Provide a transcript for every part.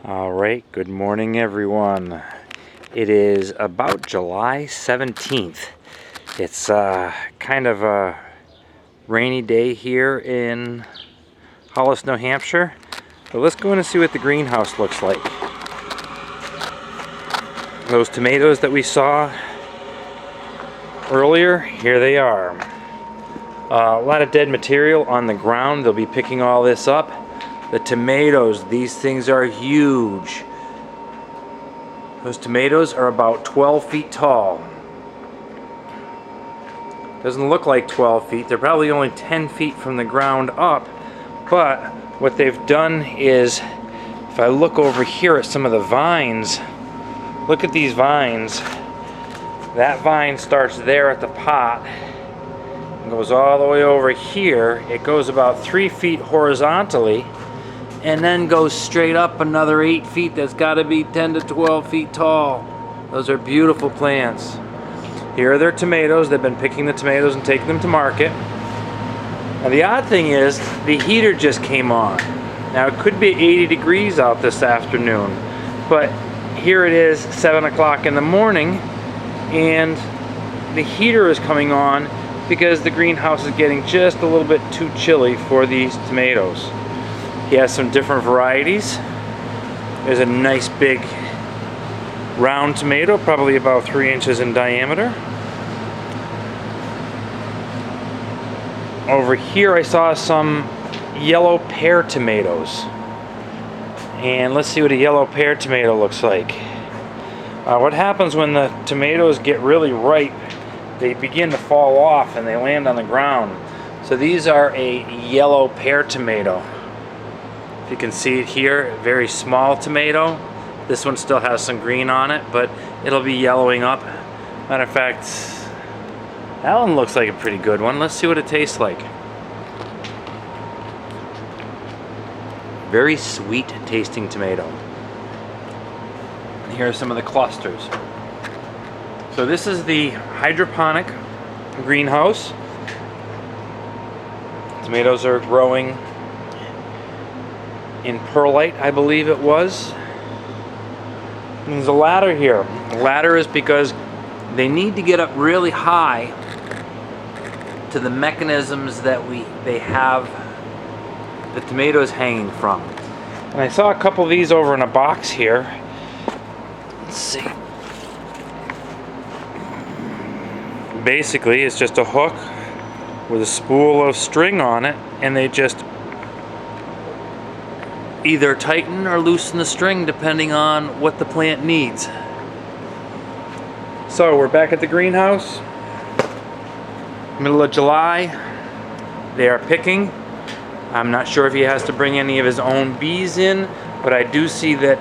All right, good morning everyone. It is about July 17th. It's kind of a rainy day here in Hollis, New Hampshire. But let's go in and see what the greenhouse looks like. Those tomatoes that we saw earlier, here they are. A lot of dead material on the ground. They'll be picking all this up. The tomatoes, these things are huge. Those tomatoes are about 12 feet tall. Doesn't look like 12 feet. They're probably only 10 feet from the ground up. But what they've done is, if I look over here at some of the vines, look at these vines. That vine starts there at the pot and goes all the way over here. It goes about 3 feet horizontally and then goes straight up another 8 feet. That's got to be 10 to 12 feet tall. Those are beautiful plants. Here are their tomatoes. They've been picking the tomatoes and taking them to market. Now the odd thing is, the heater just came on. Now it could be 80 degrees out this afternoon, but here it is 7 o'clock in the morning and the heater is coming on because the greenhouse is getting just a little bit too chilly for these tomatoes. He has some different varieties. There's a nice big round tomato, probably about 3 inches in diameter. Over here I saw some yellow pear tomatoes. And let's see what a yellow pear tomato looks like. What happens when the tomatoes get really ripe, they begin to fall off and they land on the ground. So these are a yellow pear tomato. You can see it here, very small tomato. This one still has some green on it, but it'll be yellowing up. Matter of fact, that one looks like a pretty good one. Let's see what it tastes like. Very sweet tasting tomato. And here are some of the clusters. So this is the hydroponic greenhouse. Tomatoes are growing in perlite, I believe it was. And there's a ladder here. The ladder is because they need to get up really high to the mechanisms that they have the tomatoes hanging from. And I saw a couple of these over in a box here. Let's see. Basically, it's just a hook with a spool of string on it, and they just either tighten or loosen the string depending on what the plant needs. So we're back at the greenhouse, middle of July. They are picking. I'm not sure if he has to bring any of his own bees in, but I do see that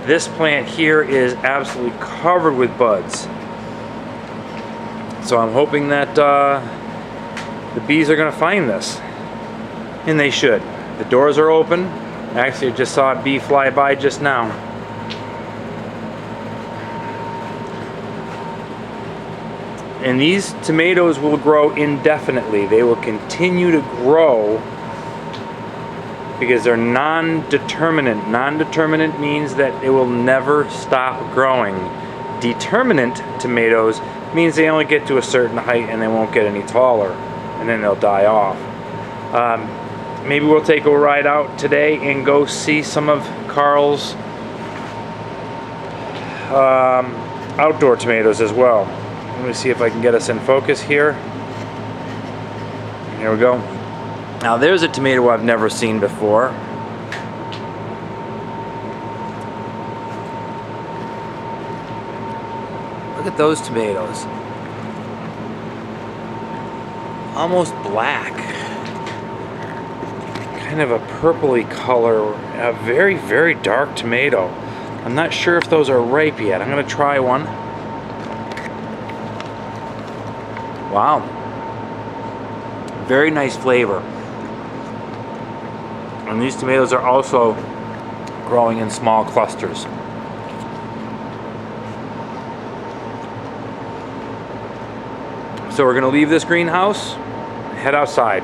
this plant here is absolutely covered with buds. So I'm hoping that the bees are going to find this, and they should. The doors are open. Actually, I just saw a bee fly by just now. And these tomatoes will grow indefinitely. They will continue to grow because they're non-determinate. Non-determinate means that they will never stop growing. Determinate tomatoes means they only get to a certain height and they won't get any taller, and then they'll die off. Maybe we'll take a ride out today and go see some of Carl's outdoor tomatoes as well. Let me see if I can get us in focus here. Here we go. Now there's a tomato I've never seen before. Look at those tomatoes. Almost black. Kind of a purpley color, a very, very dark tomato. I'm not sure if those are ripe yet. I'm going to try one. Wow. Very nice flavor. And these tomatoes are also growing in small clusters. So we're going to leave this greenhouse, head outside.